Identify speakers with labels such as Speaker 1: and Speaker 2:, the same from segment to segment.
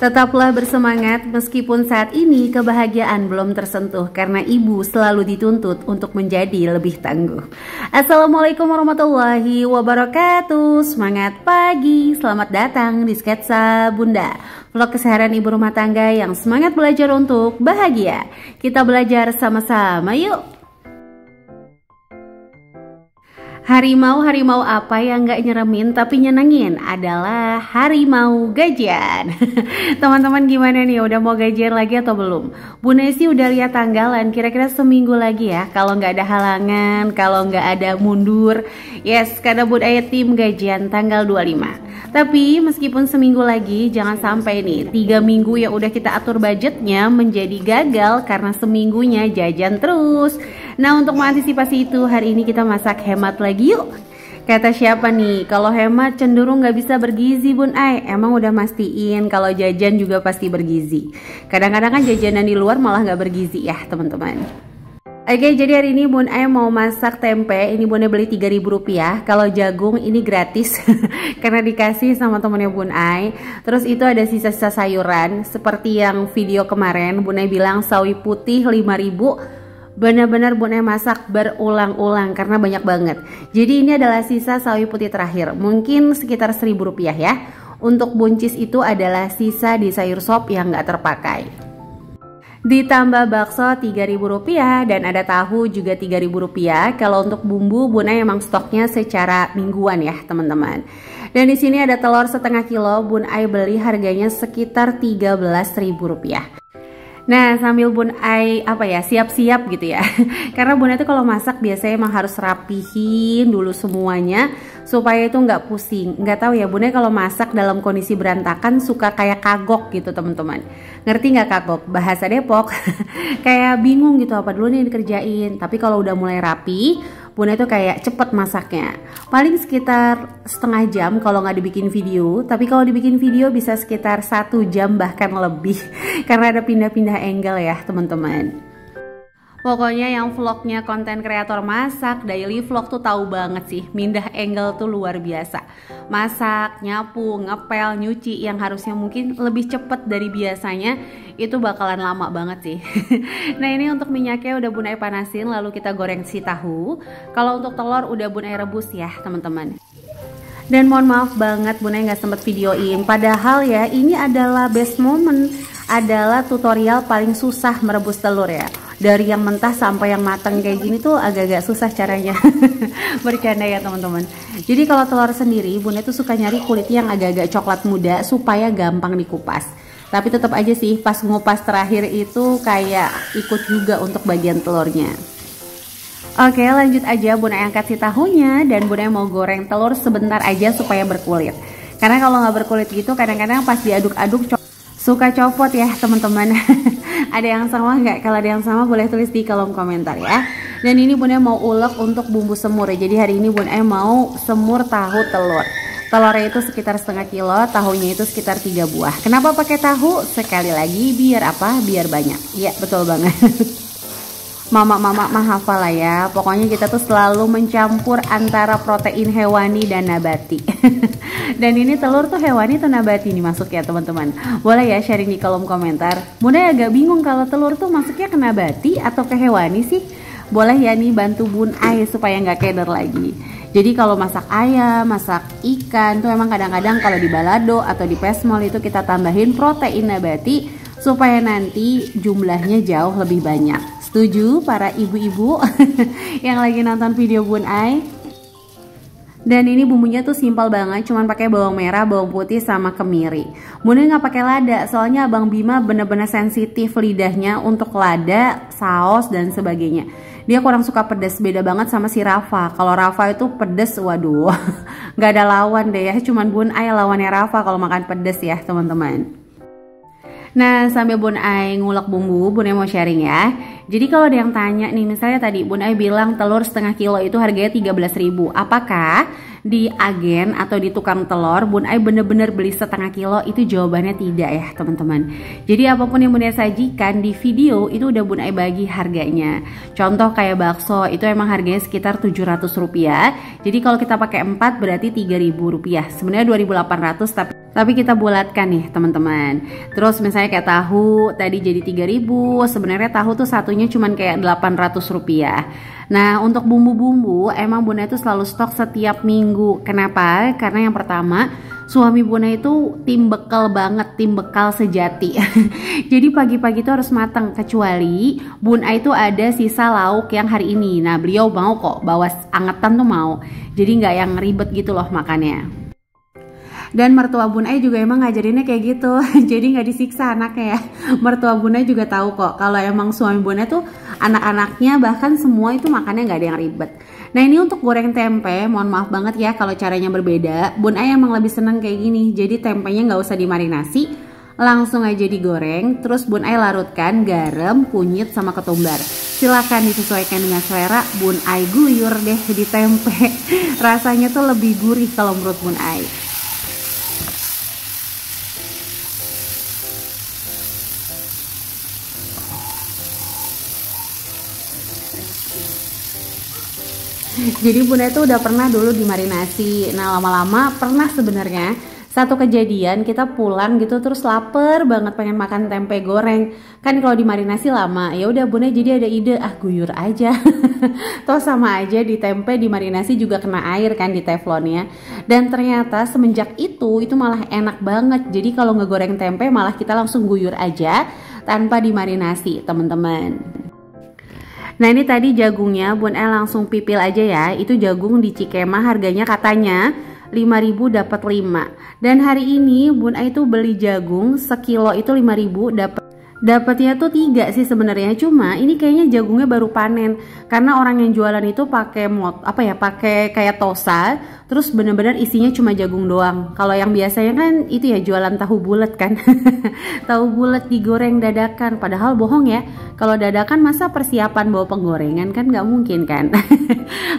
Speaker 1: Tetaplah bersemangat meskipun saat ini kebahagiaan belum tersentuh karena ibu selalu dituntut untuk menjadi lebih tangguh. Assalamualaikum warahmatullahi wabarakatuh. Semangat pagi, selamat datang di Sketsa Bunda, vlog keseharian ibu rumah tangga yang semangat belajar untuk bahagia. Kita belajar sama-sama yuk. Harimau apa yang gak nyeremin tapi nyenengin adalah harimau gajian. Teman-teman gimana nih, udah mau gajian lagi atau belum? Bu Nesi udah lihat tanggalan, kira-kira seminggu lagi ya, kalau nggak ada halangan, kalau nggak ada mundur. Yes, karena Bun Ayat tim gajian tanggal 25. Tapi meskipun seminggu lagi, jangan sampai nih 3 minggu yang udah kita atur budgetnya menjadi gagal karena seminggunya jajan terus. Nah, untuk mengantisipasi itu, hari ini kita masak hemat lagi yuk. Kata siapa nih, kalau hemat cenderung nggak bisa bergizi Bun Ay. Emang udah mastiin kalau jajan juga pasti bergizi. Kadang-kadang kan jajanan di luar malah nggak bergizi ya teman-teman. Oke, jadi hari ini Bun Ay mau masak tempe. Ini Bun Ay beli Rp3.000. Kalau jagung ini gratis karena dikasih sama temennya Bun Ay. Terus itu ada sisa-sisa sayuran seperti yang video kemarin Bun Ay bilang sawi putih 5.000. Benar-benar Bun Ay masak berulang-ulang karena banyak banget. Jadi ini adalah sisa sawi putih terakhir, mungkin sekitar Rp1.000 ya. Untuk buncis itu adalah sisa di sayur sop yang nggak terpakai. Ditambah bakso Rp3.000 dan ada tahu juga Rp3.000. Kalau untuk bumbu Bun Ay emang stoknya secara mingguan ya teman-teman. Dan di sini ada telur setengah kilo, Bun Ay beli harganya sekitar Rp13.000. Nah, sambil Bun Ay siap-siap gitu ya. Karena Bun Ay itu kalau masak biasanya emang harus rapihin dulu semuanya supaya itu nggak pusing. Nggak tahu ya, Bun Ay kalau masak dalam kondisi berantakan suka kayak kagok gitu teman-teman. Ngerti nggak kagok? Bahasa Depok. Kayak bingung gitu apa dulu nih yang dikerjain. Tapi kalau udah mulai rapi, Bun Ay tuh kayak cepet masaknya. Paling sekitar setengah jam kalau nggak dibikin video. Tapi kalau dibikin video bisa sekitar 1 jam bahkan lebih. Karena ada pindah-pindah angle ya teman-teman. Pokoknya yang vlognya konten kreator masak, daily vlog tuh tahu banget sih, mindah angle tuh luar biasa. Masak, nyapu, ngepel, nyuci yang harusnya mungkin lebih cepet dari biasanya, itu bakalan lama banget sih. Nah, ini untuk minyaknya udah Bun Ay panasin, lalu kita goreng si tahu. Kalau untuk telur udah Bun Ay rebus ya teman-teman. Dan mohon maaf banget Bun Ay nggak sempet videoin, padahal ya ini adalah best moment, adalah tutorial paling susah merebus telur ya. Dari yang mentah sampai yang matang kayak gini tuh agak-agak susah caranya. Bercanda ya teman-teman. Jadi kalau telur sendiri Bun Ay tuh suka nyari kulitnya yang agak-agak coklat muda supaya gampang dikupas. Tapi tetap aja sih pas ngupas terakhir itu kayak ikut juga untuk bagian telurnya. Oke, lanjut aja Bun Ay angkat si tahunya dan Bun Ay mau goreng telur sebentar aja supaya berkulit. Karena kalau nggak berkulit gitu kadang-kadang pas diaduk-aduk suka copot ya teman-teman. Ada yang sama nggak? Kalau ada yang sama boleh tulis di kolom komentar ya. Dan ini Bun Ay mau ulek untuk bumbu semur ya. Jadi hari ini Bun Ay mau semur tahu telur. Telurnya itu sekitar setengah kilo, tahunya itu sekitar 3 buah. Kenapa pakai tahu? Sekali lagi biar apa? Biar banyak. Iya betul banget. Mama-mama mah hafal lah ya. Pokoknya kita tuh selalu mencampur antara protein hewani dan nabati. Dan ini telur tuh hewani atau nabati nih masuknya teman-teman. Boleh ya sharing di kolom komentar. Bun Ay agak bingung kalau telur tuh masuknya ke nabati atau ke hewani sih. Boleh ya nih bantu Bun Ay supaya nggak keder lagi. Jadi kalau masak ayam, masak ikan tuh emang kadang-kadang kalau di balado atau di pesmol itu kita tambahin protein nabati supaya nanti jumlahnya jauh lebih banyak. Setuju para ibu-ibu yang lagi nonton video Bun Ay? Dan ini bumbunya tuh simpel banget, cuman pakai bawang merah, bawang putih sama kemiri. Bun Ay nggak pakai lada, soalnya Abang Bima bener-bener sensitif lidahnya untuk lada, saus dan sebagainya. Dia kurang suka pedas, beda banget sama si Rafa. Kalau Rafa itu pedes, waduh, nggak ada lawan deh ya. Cuman Bun Ay lawannya Rafa kalau makan pedas ya teman-teman. Nah, sambil Bun Ai ngulek bumbu, Bun Ai mau sharing ya. Jadi kalau ada yang tanya nih, misalnya tadi Bun Ai bilang telur setengah kilo itu harganya 13.000. Apakah di agen atau di tukang telur Bun Ai bener-bener beli setengah kilo? Itu jawabannya tidak ya teman-teman. Jadi apapun yang Bun Ai sajikan di video itu udah Bun Ai bagi harganya. Contoh kayak bakso itu emang harganya sekitar 700 rupiah. Jadi kalau kita pakai 4 berarti 3.000 rupiah. Sebenarnya 2.800 tapi kita bulatkan nih teman-teman. Terus misalnya kayak tahu tadi jadi 3.000, sebenarnya tahu tuh satunya cuman kayak 800 rupiah. Nah untuk bumbu-bumbu emang Bunda itu selalu stok setiap minggu. Kenapa? Karena yang pertama suami Bunda itu tim bekal banget, tim bekal sejati. Jadi pagi-pagi itu harus matang, kecuali Bunda itu ada sisa lauk yang hari ini. Nah beliau mau kok bawa angetan tuh mau. Jadi nggak yang ribet gitu loh makannya. Dan mertua Bun Ai juga emang ngajarinnya kayak gitu. Jadi nggak disiksa anaknya ya. Mertua Bun Ai juga tahu kok kalau emang suami Bun Ai tuh anak-anaknya bahkan semua itu makannya nggak ada yang ribet. Nah ini untuk goreng tempe, mohon maaf banget ya kalau caranya berbeda. Bun Ai emang lebih seneng kayak gini. Jadi tempenya nggak usah dimarinasi, langsung aja digoreng. Terus Bun Ai larutkan garam, kunyit sama ketumbar. Silakan disesuaikan dengan selera. Bun Ai guyur deh di tempe. Rasanya tuh lebih gurih kalau menurut Bun Ai. Jadi Bunda itu udah pernah dulu dimarinasi. Nah lama-lama pernah sebenarnya satu kejadian kita pulang gitu terus lapar banget pengen makan tempe goreng. Kan kalau dimarinasi lama, ya udah Bunda jadi ada ide, guyur aja. Toh sama aja di tempe dimarinasi juga kena air kan di teflonnya. Dan ternyata semenjak itu malah enak banget. Jadi kalau ngegoreng tempe malah kita langsung guyur aja tanpa dimarinasi teman-teman. Nah ini tadi jagungnya Bun Ai langsung pipil aja ya. Itu jagung di Cikema harganya katanya 5.000 dapat 5. Dan hari ini Bun Ai tuh beli jagung sekilo itu 5.000 dapatnya tuh 3 sih sebenarnya. Cuma ini kayaknya jagungnya baru panen karena orang yang jualan itu pakai pakai kayak tosa, terus bener-bener isinya cuma jagung doang. Kalau yang biasanya kan itu ya jualan tahu bulat kan. Tahu bulat digoreng dadakan, padahal bohong ya. Kalau dadakan masa persiapan bawa penggorengan kan nggak mungkin kan.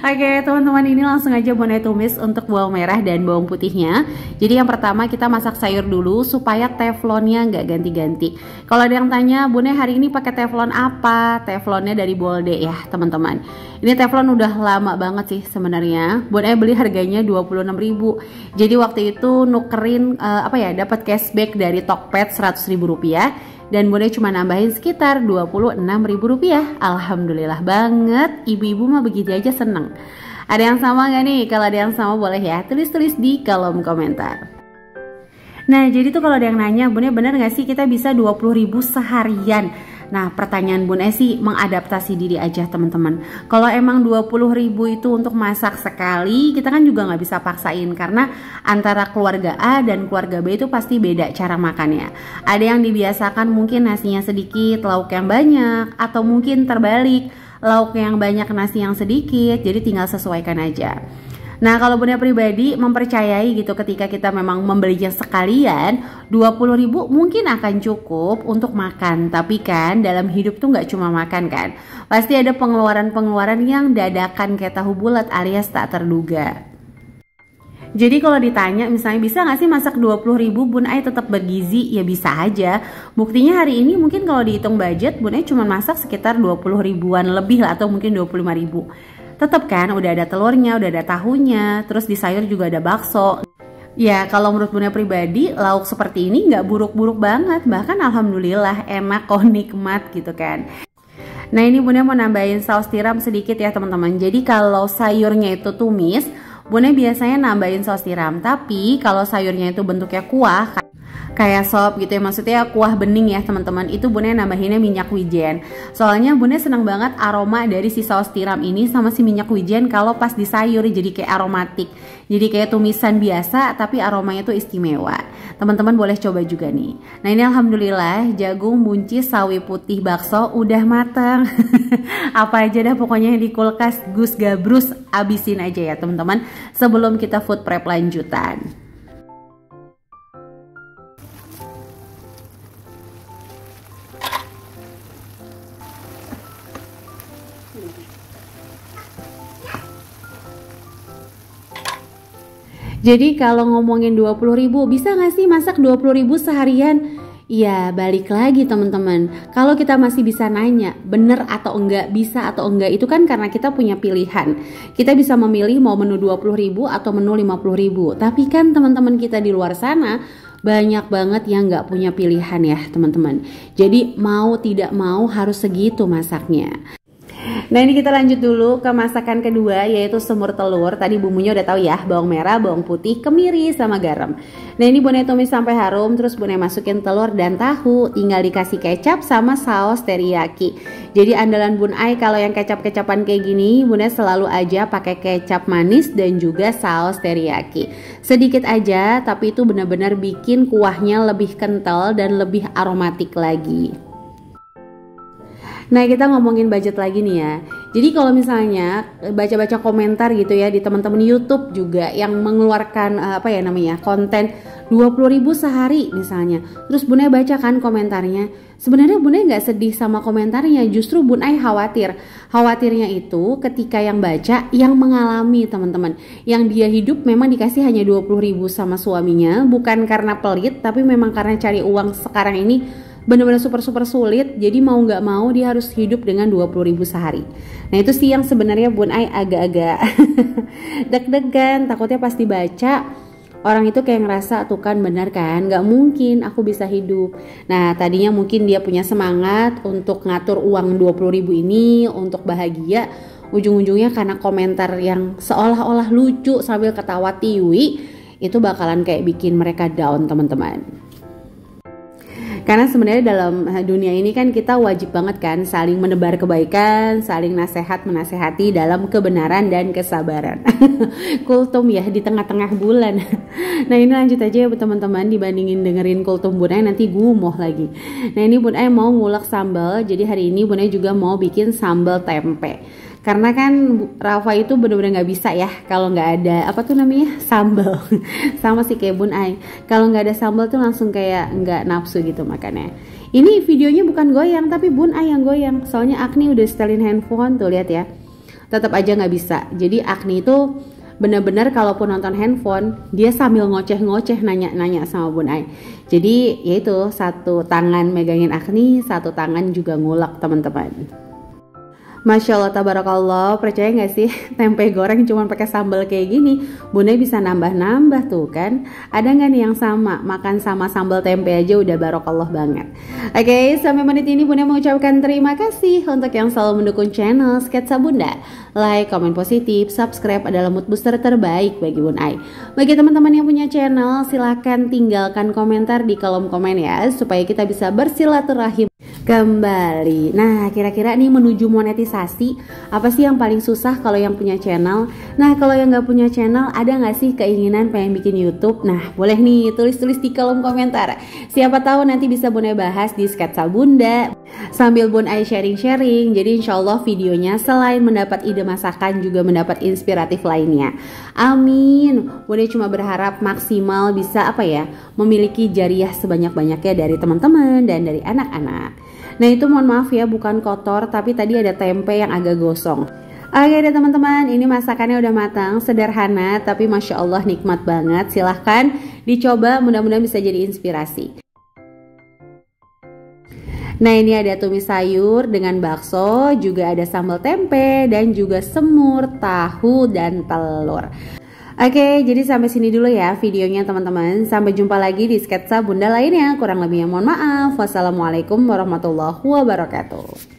Speaker 1: Oke teman-teman, ini langsung aja Bun Ai tumis untuk bawang merah dan bawang putihnya. Jadi yang pertama kita masak sayur dulu supaya teflonnya nggak ganti-ganti. Kalau ada yang tanya Bun Ai hari ini pakai teflon apa? Teflonnya dari Bolde ya teman-teman. Ini teflon udah lama banget sih sebenarnya. Bun Ai beli harganya 26.000. Jadi waktu itu nukerin dapat cashback dari Tokped 100.000 rupiah. Dan Bun Ai cuma nambahin sekitar 26.000 rupiah. Alhamdulillah banget, ibu-ibu mah begitu aja seneng. Ada yang sama gak nih? Kalau ada yang sama boleh ya tulis-tulis di kolom komentar. Nah jadi tuh kalau ada yang nanya Bun Ai bener gak sih kita bisa 20.000 seharian? Nah pertanyaan Bun Ai sih mengadaptasi diri aja teman-teman. Kalau emang 20.000 itu untuk masak sekali, kita kan juga nggak bisa paksain karena antara keluarga A dan keluarga B itu pasti beda cara makannya. Ada yang dibiasakan mungkin nasinya sedikit, lauk yang banyak, atau mungkin terbalik, lauk yang banyak nasi yang sedikit. Jadi tinggal sesuaikan aja. Nah kalau Bunda pribadi mempercayai gitu ketika kita memang membelinya sekalian 20.000 mungkin akan cukup untuk makan. Tapi kan dalam hidup tuh nggak cuma makan kan, pasti ada pengeluaran-pengeluaran yang dadakan kayak tahu bulat alias tak terduga. Jadi kalau ditanya misalnya bisa nggak sih masak 20.000 Bun Ai tetap bergizi? Ya bisa aja. Buktinya hari ini mungkin kalau dihitung budget Bun Ai cuma masak sekitar 20 ribuan lebih lah, atau mungkin 25.000. Tetap kan udah ada telurnya, udah ada tahunya, terus di sayur juga ada bakso. Ya kalau menurut Bunda pribadi lauk seperti ini nggak buruk-buruk banget, bahkan alhamdulillah enak kok, nikmat gitu kan. Nah ini Bunda mau nambahin saus tiram sedikit ya teman-teman. Jadi kalau sayurnya itu tumis, Bunda biasanya nambahin saus tiram. Tapi kalau sayurnya itu bentuknya kuah kayak sop gitu ya, maksudnya kuah bening ya teman-teman, itu Bunda nambahinnya minyak wijen. Soalnya Bunda senang banget aroma dari si saus tiram ini sama si minyak wijen kalau pas di sayur, jadi kayak aromatik. Jadi kayak tumisan biasa tapi aromanya tuh istimewa. Teman-teman boleh coba juga nih. Nah ini alhamdulillah jagung, buncis, sawi putih, bakso udah matang. Apa aja dah pokoknya yang di kulkas gus gabrus abisin aja ya teman-teman sebelum kita food prep lanjutan. Jadi kalau ngomongin 20.000, bisa nggak sih masak 20.000 seharian? Ya balik lagi teman-teman, kalau kita masih bisa nanya bener atau enggak, bisa atau enggak, itu kan karena kita punya pilihan. Kita bisa memilih mau menu 20.000 atau menu 50.000. Tapi kan teman-teman kita di luar sana banyak banget yang nggak punya pilihan ya teman-teman. Jadi mau tidak mau harus segitu masaknya. Nah ini kita lanjut dulu ke masakan kedua, yaitu semur telur. Tadi bumbunya udah tahu ya, bawang merah, bawang putih, kemiri, sama garam. Nah ini Bun Ai tumis sampai harum, terus Bun Ai masukin telur dan tahu, tinggal dikasih kecap sama saus teriyaki. Jadi andalan Bun Ai kalau yang kecap-kecapan kayak gini, Bun Ai selalu aja pakai kecap manis dan juga saus teriyaki. Sedikit aja, tapi itu benar-benar bikin kuahnya lebih kental dan lebih aromatik lagi. Nah kita ngomongin budget lagi nih ya. Jadi kalau misalnya baca-baca komentar gitu ya di teman-teman YouTube juga yang mengeluarkan konten 20.000 sehari misalnya. Terus Bun Ai baca kan komentarnya. Sebenarnya Bun Ai nggak sedih sama komentarnya, justru Bun Ai khawatir. Khawatirnya itu ketika yang baca yang mengalami teman-teman, yang dia hidup memang dikasih hanya 20.000 sama suaminya, bukan karena pelit tapi memang karena cari uang sekarang ini benar-benar super sulit, jadi mau nggak mau dia harus hidup dengan 20.000 sehari. Nah itu sih yang sebenarnya Bun Ai agak-agak deg-degan, takutnya pas dibaca orang itu kayak ngerasa tuh kan benar kan, nggak mungkin aku bisa hidup. Nah tadinya mungkin dia punya semangat untuk ngatur uang 20.000 ini untuk bahagia, ujung-ujungnya karena komentar yang seolah-olah lucu sambil ketawa tiwi, itu bakalan kayak bikin mereka down teman-teman. Karena sebenarnya dalam dunia ini kan kita wajib banget kan saling menebar kebaikan, saling menasehati dalam kebenaran dan kesabaran. Kultum ya di tengah-tengah bulan. Nah ini lanjut aja ya teman-teman, dibandingin dengerin kultum Bun Ai nanti gumoh lagi. Nah ini Bun Ai mau ngulek sambal, jadi hari ini Bun Ai juga mau bikin sambal tempe. Karena kan Rafa itu bener-bener nggak bisa ya kalau nggak ada sambal. Sama sih kayak Bun Ai, kalau nggak ada sambal tuh langsung kayak nggak nafsu gitu makannya. Ini videonya bukan goyang tapi Bun Ai yang goyang, soalnya Agni udah setelin handphone tuh, lihat ya, tetap aja nggak bisa. Jadi Agni itu bener-bener kalaupun nonton handphone dia sambil ngoceh-ngoceh nanya-nanya sama Bun Ai. Jadi yaitu satu tangan megangin Agni, satu tangan juga ngulek teman-teman. Masya Allah tabarakallah, percaya gak sih tempe goreng cuma pakai sambal kayak gini Bun Ai bisa nambah-nambah tuh kan. Ada gak nih yang sama, makan sama sambal tempe aja udah barokallah banget. Oke, sampai menit ini Bun Ai mengucapkan terima kasih untuk yang selalu mendukung channel Sketsa Bunda. Like, komen positif, subscribe adalah mood booster terbaik bagi Bun Ai. Bagi teman-teman yang punya channel, silahkan tinggalkan komentar di kolom komen ya, supaya kita bisa bersilaturahim kembali. Nah kira-kira nih menuju monetisasi apa sih yang paling susah kalau yang punya channel? Nah kalau yang nggak punya channel, ada nggak sih keinginan pengen bikin YouTube? Nah boleh nih tulis-tulis di kolom komentar. Siapa tahu nanti bisa Bun Ai bahas di Sketsa Bunda sambil Bun Ai sharing-sharing. Jadi insya Allah videonya selain mendapat ide masakan juga mendapat inspiratif lainnya. Amin. Bun Ai cuma berharap maksimal bisa memiliki jariah sebanyak-banyaknya dari teman-teman dan dari anak-anak. Nah itu mohon maaf ya, bukan kotor tapi tadi ada tempe yang agak gosong. Oke deh teman-teman, ini masakannya udah matang, sederhana tapi Masya Allah nikmat banget. Silahkan dicoba, mudah-mudahan bisa jadi inspirasi. Nah ini ada tumis sayur dengan bakso, juga ada sambal tempe dan juga semur, tahu dan telur. Oke, jadi sampai sini dulu ya videonya teman-teman. Sampai jumpa lagi di Sketsa Bunda lainnya. Kurang lebihnya mohon maaf. Wassalamualaikum warahmatullahi wabarakatuh.